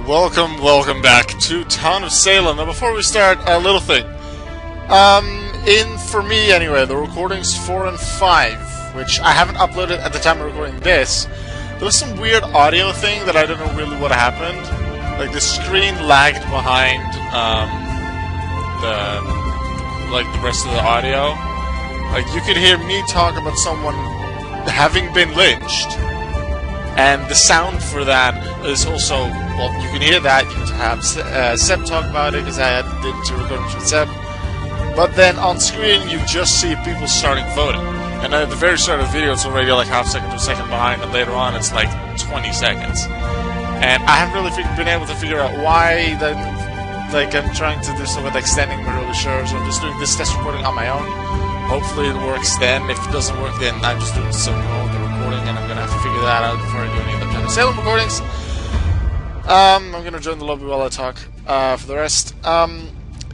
Welcome back to Town of Salem. Now, before we start, a little thing. For me anyway, the recordings 4 and 5, which I haven't uploaded at the time of recording this, there was some weird audio thing that I don't know really what happened. Like, the screen lagged behind, the rest of the audio. Like, you could hear me talk about someone having been lynched, and the sound for that is also, well, you can hear that, you can have Seb talk about it, because I did 2 recordings with Seb, but then on screen you just see people starting voting, and at the very start of the video it's already like half second to a second behind, and later on it's like 20 seconds, and I haven't really been able to figure out why that, like, I'm trying to do something with extending, I'm not really sure, so I'm just doing this test recording on my own. Hopefully it works then. If it doesn't work, then I'm just doing some of the recording, and I'm gonna have to figure that out before I do any of the Town of Salem recordings. I'm gonna join the lobby while I talk. For the rest,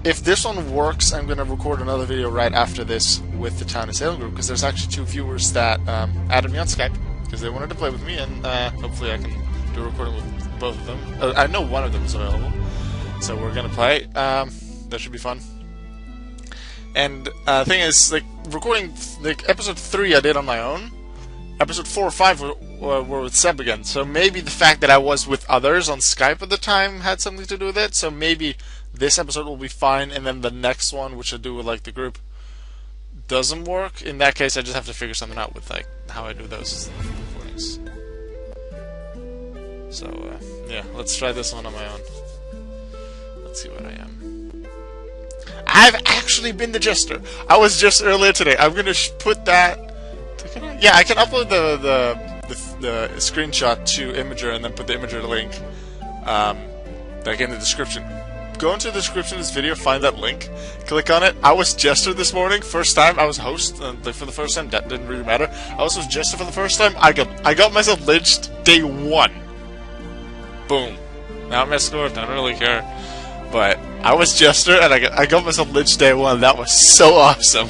if this one works, I'm gonna record another video right after this with the Town of Salem group, because there's actually 2 viewers that added me on Skype because they wanted to play with me, and hopefully I can do a recording with both of them. I know one of them is available, so we're gonna play. That should be fun. And the thing is, like, recording, like, episode 3 I did on my own. Episode 4 or 5 were with Seb again. So maybe the fact that I was with others on Skype at the time had something to do with it. So maybe this episode will be fine, and then the next one, which I do with, like, the group, doesn't work. In that case, I just have to figure something out with, like, how I do those recordings. So, yeah, let's try this one on my own. Let's see what I am. I've actually been the jester. I was just earlier today. I'm gonna put that. Yeah, I can upload the screenshot to Imager and then put the Imager link, like, in the description. Go into the description of this video, find that link, click on it. I was jester this morning. First time I was host for the first time. That didn't really matter. I was jester for the first time. I got myself lynched day 1. Boom. Not my score. I don't really care. But I was jester, and I got myself lynched day 1. That was so awesome.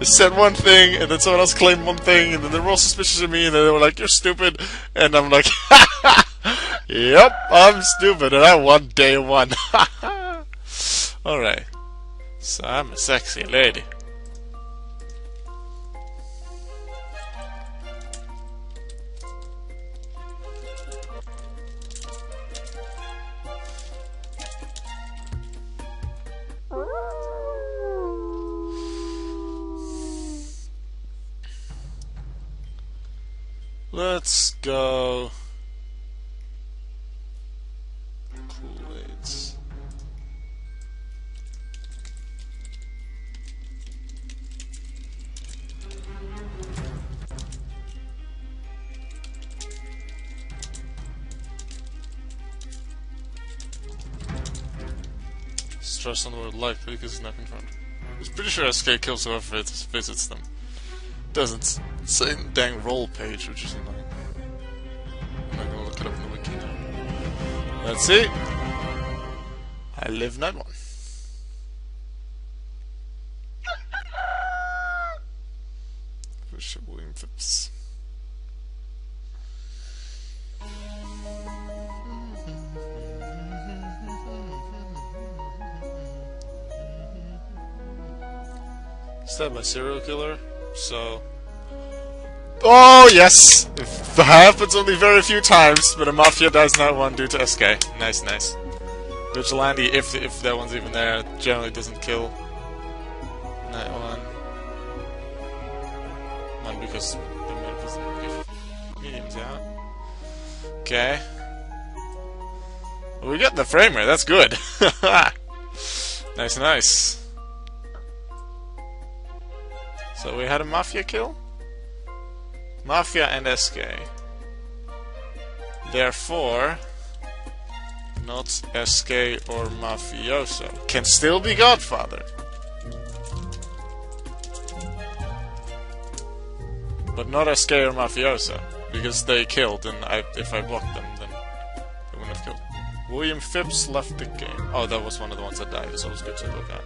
I said one thing, and then someone else claimed one thing, and then they were all suspicious of me, and then they were like, "You're stupid," and I'm like, "Yep, I'm stupid, and I won day 1." Alright. So I'm a sexy lady. Let's go. Kool-Aids. Stress on the word likely because it's not confirmed. I was pretty sure SK kills whoever visits them. Doesn't say in the dang roll page, which is annoying. I'm not gonna look it up in the wiki now. Let's see. I live night 1. Bishop William Phipps. Stabbed by serial killer. So, oh yes, it happens only very few times, but a mafia dies night 1 due to SK. Nice, nice. Vigilante, if that one's even there, generally doesn't kill night 1. Not because the medium's out. Okay. Well, we got the framer. That's good. Nice, nice. So we had a Mafia kill? Mafia and SK. Therefore, not SK or Mafioso. Can still be Godfather. But not SK or Mafioso. Because they killed, and if I blocked them, then they wouldn't have killed. William Phipps left the game. Oh, that was one of the ones that died. It's always good to look at.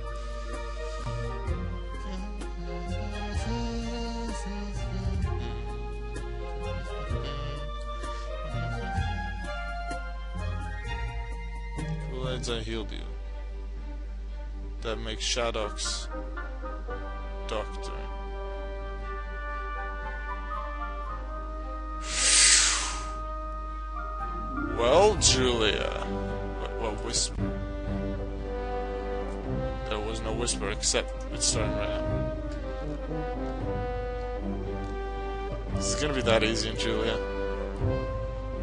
once I healed you. That makes Shadok's doctor. Well, Julia. What whisper? There was no whisper except it's starting right now. This is gonna be that easy in Julia.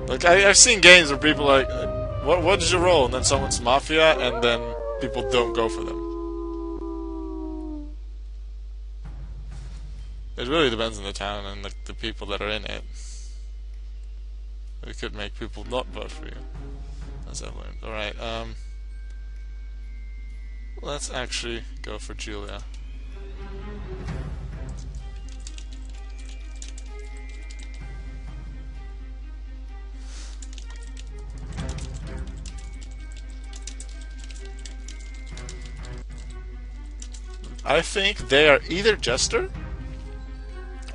Like, I've seen games where people are like, what is your role? And then someone's Mafia, and then people don't go for them. It really depends on the town and the people that are in it. It could make people not vote for you, as I've learned. Alright, let's actually go for Julia. I think they are either Jester,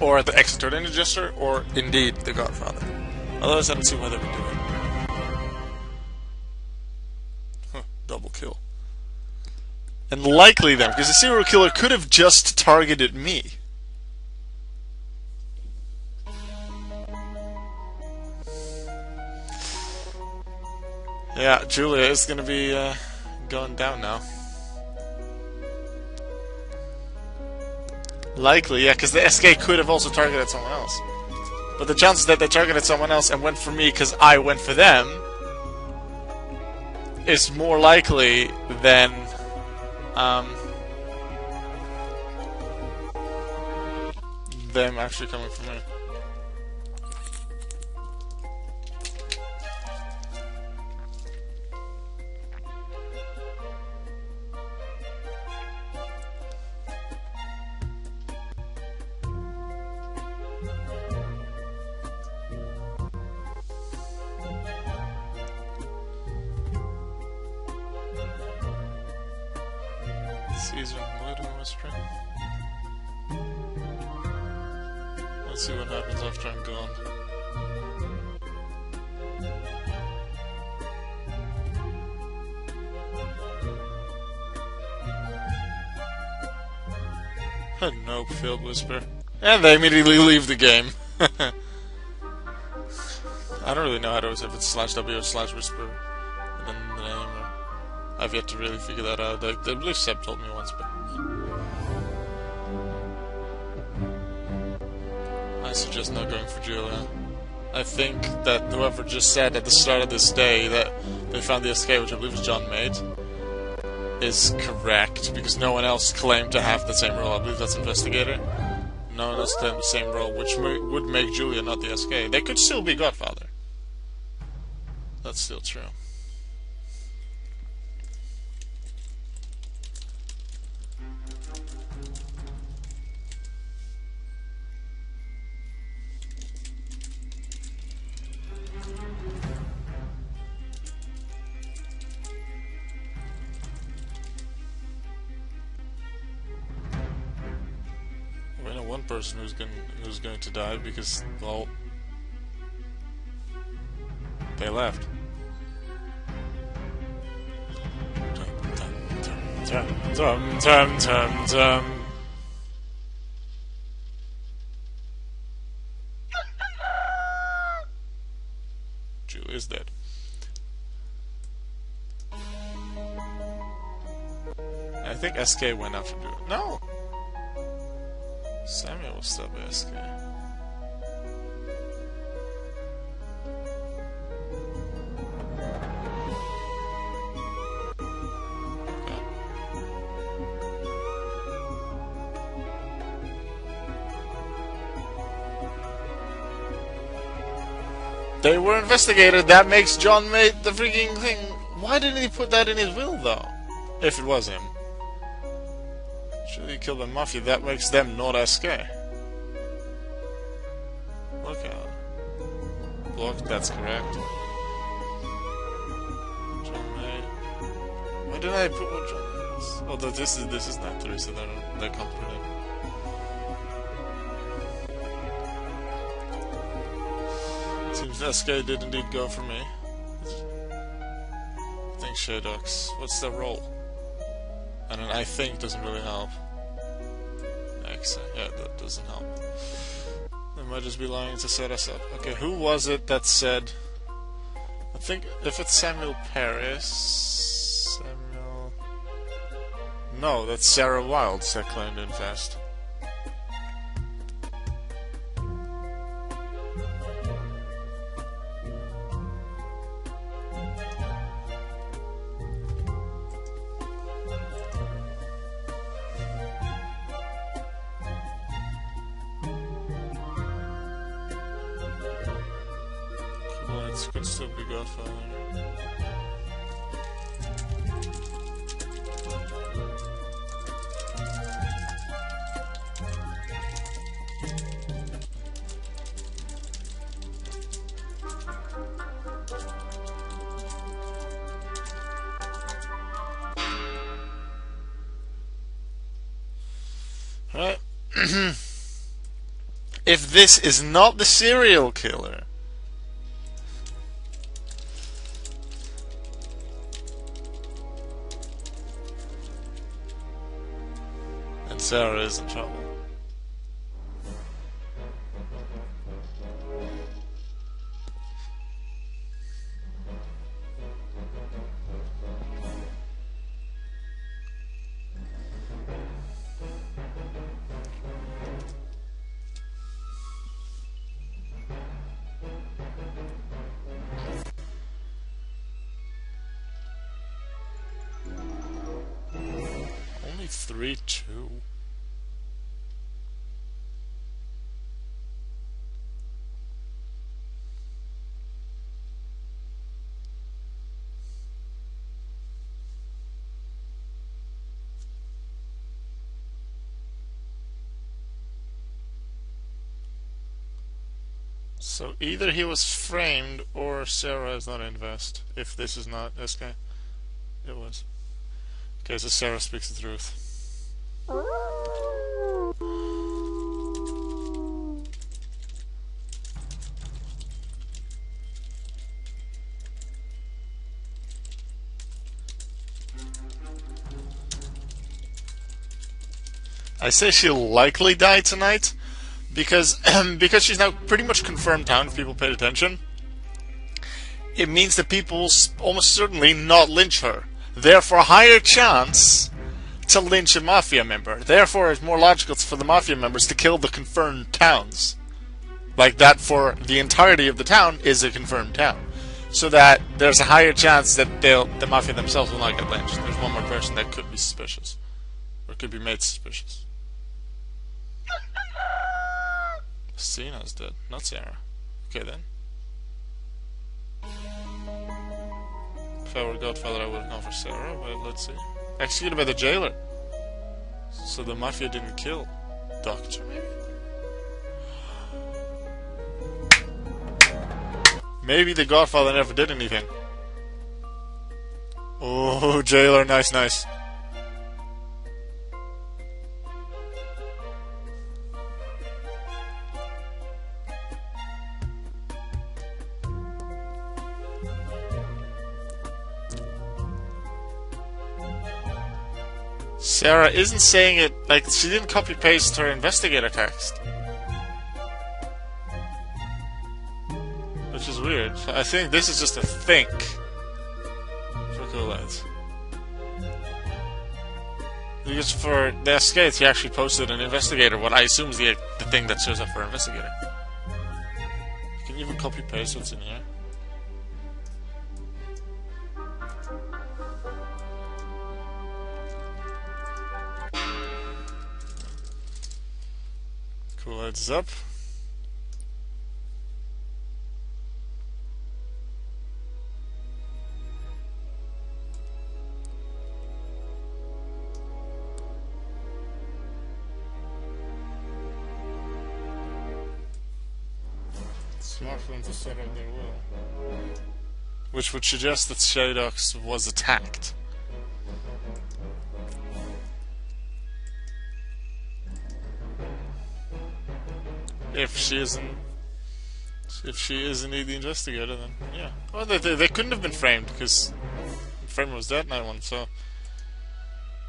or the extraordinary Jester, or indeed the Godfather. Otherwise, I don't see why they would do it. Huh, double kill. And likely them, because the serial killer could have just targeted me. Yeah, Julia is gonna be going down now. Likely, yeah, because the SK could have also targeted someone else. But the chances that they targeted someone else and went for me because I went for them is more likely than them actually coming for me. Caesar Little Whispering. Let's see what happens after I'm gone. Nope, failed Whisper. And they immediately leave the game. I don't really know how to, if it's /W or /Whisper and then the name, or I've yet to really figure that out. I believe Seb told me once, but I suggest not going for Julia. I think that whoever just said at the start of this day that they found the SK, which I believe was John Maid, is correct, because no one else claimed to have the same role. I believe that's Investigator. No one else claimed the same role, which would make Julia not the SK. They could still be Godfather. That's still true. We know one person who's going to die because, well, they left. Julia's dead. I think SK went after Julia. No! Samuel was still by SK. They were investigated. That makes John Maid the freaking thing. Why didn't he put that in his will, though? If it was him. Should he kill the Mafia? That makes them not SK. Look out. Blocked, that's correct. John Maid. Why did I put what John Maid is? Oh, this is not 3, so they're complicated. Seems SK did indeed go for me. I think Shaydox. What's their role? And an I think doesn't really help. X, yeah, that doesn't help. They might just be lying to set us up. Okay, who was it that said... I think if it's Samuel Paris... Samuel... No, that's Sarah Wilds that claimed to invest. It could still be Godfather. Right. If this is not the serial killer, then Sarah is in trouble. Only 3-2. So either he was framed or Sarah is not invest. If this is not this guy. It was. Okay, so Sarah speaks the truth. I say she'll likely die tonight because she's now pretty much confirmed town if people paid attention. It means that people will almost certainly not lynch her. Therefore, a higher chance to lynch a mafia member. Therefore, it's more logical for the mafia members to kill the confirmed towns. Like that for the entirety of the town is a confirmed town. So that there's a higher chance that the mafia themselves will not get lynched. There's one more person that could be suspicious. Or could be made suspicious. Sina's dead, not Sarah. Okay then. If I were Godfather, I would have gone for Sarah, but let's see. Executed by the jailer. So the mafia didn't kill Doctor, maybe? Maybe the Godfather never did anything. Oh, jailer, nice, nice. Sarah isn't saying it, like, she didn't copy-paste her investigator text. Which is weird. I think this is just a think. For cool lads. Because for the skates, he actually posted an investigator, what I assume is the thing that shows up for investigator. Can you even copy-paste what's in here? Cool heads up. Smart for them to set up their will. Which would suggest that Shaydox was attacked. If she is indeed the investigator, then yeah. Well, they couldn't have been framed because Freeman was dead, night one, so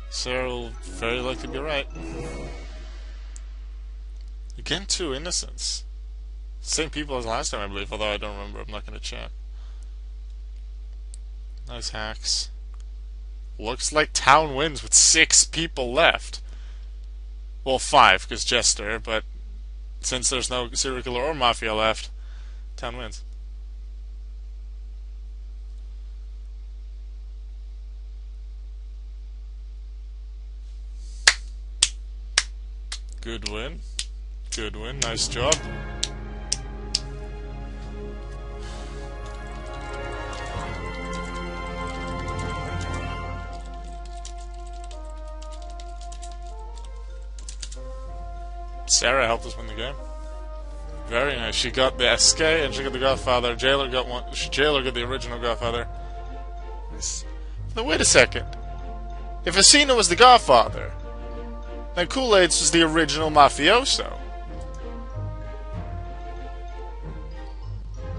Sarah will very likely be right. Again, 2 innocents. Same people as last time, I believe, although I don't remember. I'm not going to check. Nice hacks. Looks like town wins with 6 people left. Well, 5, because Jester, but since there's no serial killer or mafia left, town wins. Good win. Good win. Nice job. Sarah helped us win the game. Very nice. She got the SK and she got the Godfather. Jailer got one. Jailer got the original Godfather. Now wait a second. If Asina was the Godfather, then Kool-Aid's was the original mafioso.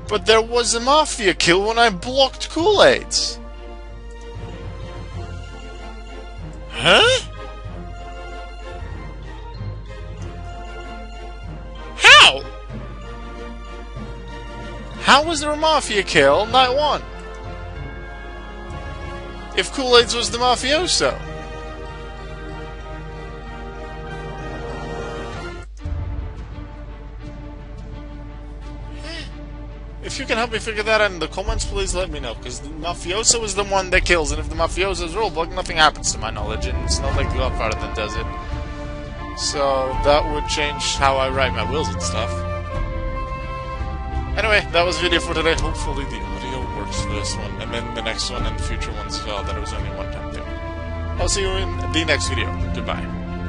But there was a mafia kill when I blocked Kool-Aid's. Huh? How? How was there a mafia kill night 1? If Kool-Aid's was the mafioso? If you can help me figure that out in the comments, please let me know. Because the mafioso is the one that kills, and if the mafioso is rulebook, nothing happens to my knowledge, and it's not like the Godfather that does it. So that would change how I write my wills and stuff. Anyway, that was the video for today. Hopefully the audio works for this one, and then the next one and future ones as well. That it was only one time thing. I'll see you in the next video. Goodbye.